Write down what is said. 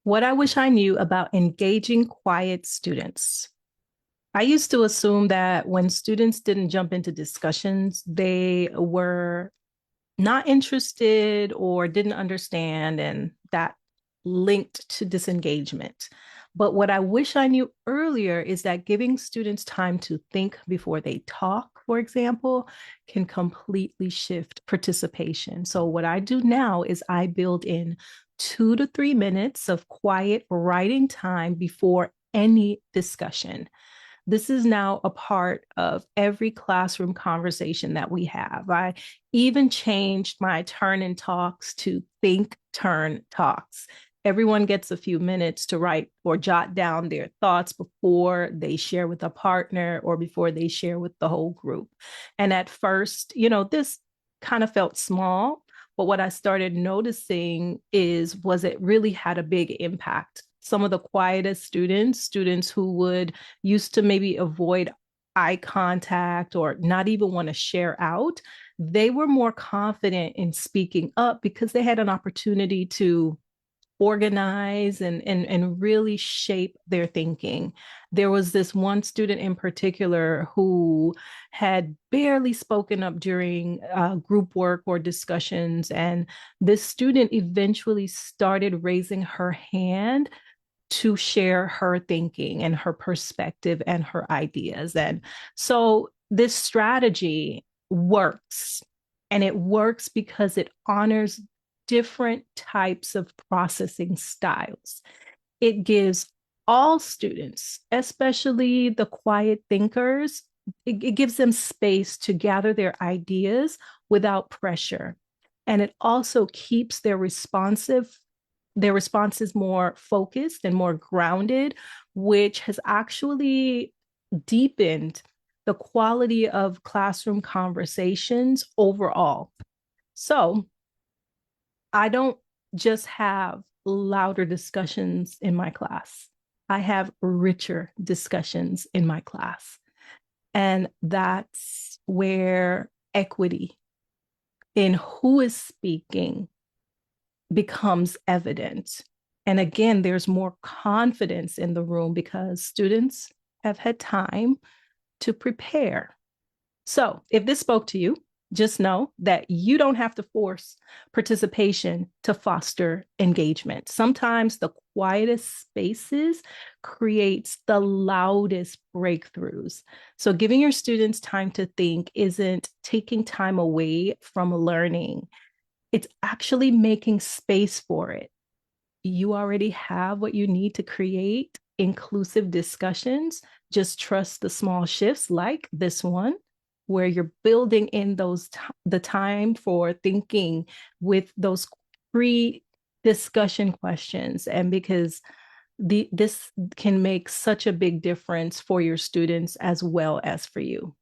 What I wish I knew about engaging quiet students. I used to assume that when students didn't jump into discussions, they were not interested or didn't understand, and that linked to disengagement. But what I wish I knew earlier is that giving students time to think before they talk, for example, can completely shift participation. So, what I do now is I build in 2 to 3 minutes of quiet writing time before any discussion. This is now a part of every classroom conversation that we have. I even changed my turn in talks to think turn talks. Everyone gets a few minutes to write or jot down their thoughts before they share with a partner or before they share with the whole group. And at first, this kind of felt small, but what I started noticing was it really had a big impact. Some of the quietest students who would used to maybe avoid eye contact or not even want to share out, they were more confident in speaking up because they had an opportunity to organize and really shape their thinking. There was this one student in particular who had barely spoken up during group work or discussions. And this student eventually started raising her hand to share her thinking and her perspective and her ideas. And so this strategy works. And it works because it honors different types of processing styles. It gives all students, especially the quiet thinkers, it gives them space to gather their ideas without pressure. And it also keeps their responses more focused and more grounded, which has actually deepened the quality of classroom conversations overall. So I don't just have louder discussions in my class. I have richer discussions in my class. And that's where equity in who is speaking becomes evident. And again, there's more confidence in the room because students have had time to prepare. So if this spoke to you, just know that you don't have to force participation to foster engagement. Sometimes the quietest spaces creates the loudest breakthroughs. So giving your students time to think isn't taking time away from learning. It's actually making space for it. You already have what you need to create inclusive discussions. Just trust the small shifts like this one, where you're building in the time for thinking with those pre-discussion questions. And because this can make such a big difference for your students as well as for you.